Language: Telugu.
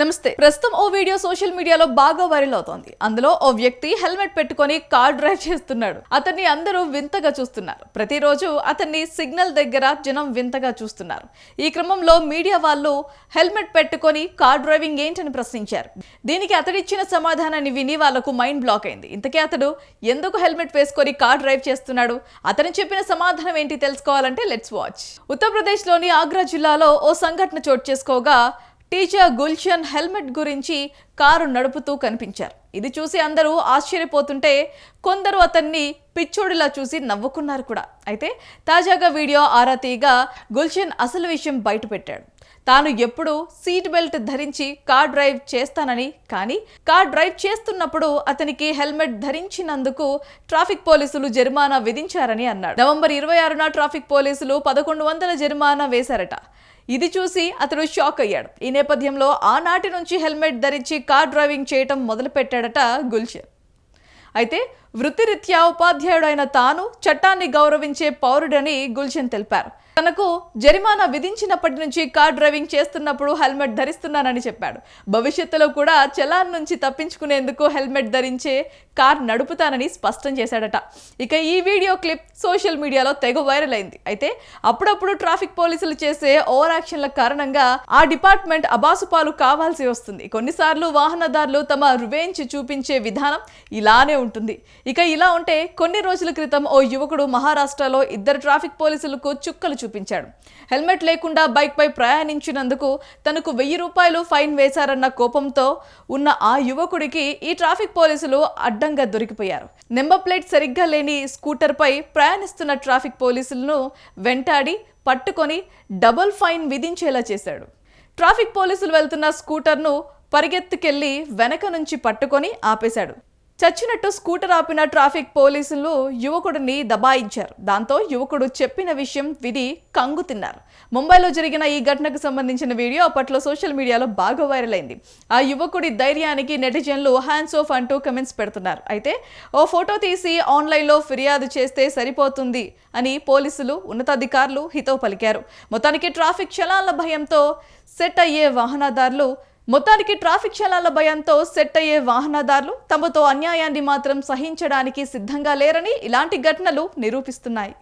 నమస్తే. ప్రస్తుతం ఓ వీడియో సోషల్ మీడియాలో బాగా వైరల్ అవుతోంది. అందులో ఓ వ్యక్తి హెల్మెట్ పెట్టుకొని కార్ డ్రైవ్ చేస్తున్నాడు. అతన్ని అందరూ వింతగా చూస్తున్నారు. ప్రతిరోజు అతన్ని సిగ్నల్ దగ్గర జనం వింతగా చూస్తున్నారు. ఈ క్రమంలో మీడియా వాళ్ళు హెల్మెట్ పెట్టుకొని కార్ డ్రైవింగ్ ఏంటని ప్రశ్నించారు. దీనికి అతడిచ్చిన సమాధానాన్ని విని వాళ్లకు మైండ్ బ్లాక్ అయింది. ఇంతకీ అతడు ఎందుకు హెల్మెట్ వేసుకొని కార్ డ్రైవ్ చేస్తున్నాడు? అతను చెప్పిన సమాధానం ఏంటి తెలుసుకోవాలంటే లెట్స్ వాచ్. ఉత్తరప్రదేశ్లోని ఆగ్రా జిల్లాలో ఓ సంఘటన చోటు చేసుకోగా టీచర్ గుల్షన్ హెల్మెట్ గురించి కారు నడుపుతూ కనిపించారు. ఇది చూసి అందరూ ఆశ్చర్యపోతుంటే కొందరు అతన్ని పిచ్చోడిలా చూసి నవ్వుకున్నారు కూడా. అయితే తాజాగా వీడియో ఆరా తీయగా గుల్షన్ అసలు విషయం బయటపెట్టాడు. తాను ఎప్పుడు సీట్ బెల్ట్ ధరించి కార్ డ్రైవ్ చేస్తానని, కానీ కార్ డ్రైవ్ చేస్తున్నప్పుడు అతనికి హెల్మెట్ ధరించినందుకు ట్రాఫిక్ పోలీసులు జరిమానా విధించారని అన్నాడు. నవంబర్ 26న ట్రాఫిక్ పోలీసులు 1100 జరిమానా వేశారట. ఇది చూసి అతడు షాక్ అయ్యాడు. ఈ నేపథ్యంలో ఆనాటి నుంచి హెల్మెట్ ధరించి కార్ డ్రైవింగ్ చేయటం మొదలుపెట్టాడట గుల్షన్. అయితే వృత్తిరీత్యా ఉపాధ్యాయుడైన తాను చట్టాన్ని గౌరవించే పౌరుడని గుల్షన్ తెలిపారు. తనకు జరిమానా విధించినప్పటి నుంచి కార్ డ్రైవింగ్ చేస్తున్నప్పుడు హెల్మెట్ ధరిస్తున్నానని చెప్పాడు. భవిష్యత్తులో కూడా చలాన్ నుంచి తప్పించుకునేందుకు హెల్మెట్ ధరించే కార్ నడుపుతానని స్పష్టం చేశాడట. ఇక ఈ వీడియో క్లిప్ సోషల్ మీడియాలో తెగ వైరల్ అయింది. అయితే అప్పుడప్పుడు ట్రాఫిక్ పోలీసులు చేసే ఓవర్ యాక్షన్ల కారణంగా ఆ డిపార్ట్మెంట్ అబాసుపాలు కావాల్సి వస్తుంది. కొన్నిసార్లు వాహనదారులు తమ రివెంజ్ చూపించే విధానం ఇలానే ఉంటుంది. ఇక ఇలా ఉంటే కొన్ని రోజుల క్రితం ఓ యువకుడు మహారాష్ట్రలో 2 ట్రాఫిక్ పోలీసులకు చుక్కలు చూపించాడు. హెల్మెట్ లేకుండా బైక్ పై ప్రయాణించినందుకు తనకు 1000 రూపాయలు ఫైన్ వేశారన్న కోపంతో ఉన్న ఆ యువకుడికి ఈ ట్రాఫిక్ పోలీసులు అడ్డంగా దొరికిపోయారు. నెంబర్ ప్లేట్ సరిగ్గా లేని స్కూటర్ పై ప్రయాణిస్తున్న ట్రాఫిక్ పోలీసులను వెంటాడి పట్టుకొని డబుల్ ఫైన్ విధించేలా చేశాడు. ట్రాఫిక్ పోలీసులు వెళ్తున్న స్కూటర్ను పరిగెత్తుకెళ్లి వెనక నుంచి పట్టుకొని ఆపేశాడు. చచ్చినట్టు స్కూటర్ ఆపిన ట్రాఫిక్ పోలీసులు యువకుడిని దబాయించారు. దాంతో యువకుడు చెప్పిన విషయం విని కంగు తిన్నారు. ముంబైలో జరిగిన ఈ ఘటనకు సంబంధించిన వీడియో అప్పట్లో సోషల్ మీడియాలో బాగా వైరల్ అయింది. ఆ యువకుడి ధైర్యానికి నెటిజన్లు హ్యాండ్స్ ఆఫ్ అంటూ కమెంట్స్ పెడుతున్నారు. అయితే ఓ ఫోటో తీసి ఆన్లైన్లో ఫిర్యాదు చేస్తే సరిపోతుంది అని పోలీసులు ఉన్నతాధికారులు హితవు పలికారు. మొత్తానికి ట్రాఫిక్ చలాన్ల భయంతో సెట్ అయ్యే వాహనదారులు తమతో అన్యాయాన్ని మాత్రం సహించడానికి సిద్ధంగా లేరని ఇలాంటి ఘటనలు నిరూపిస్తున్నాయి.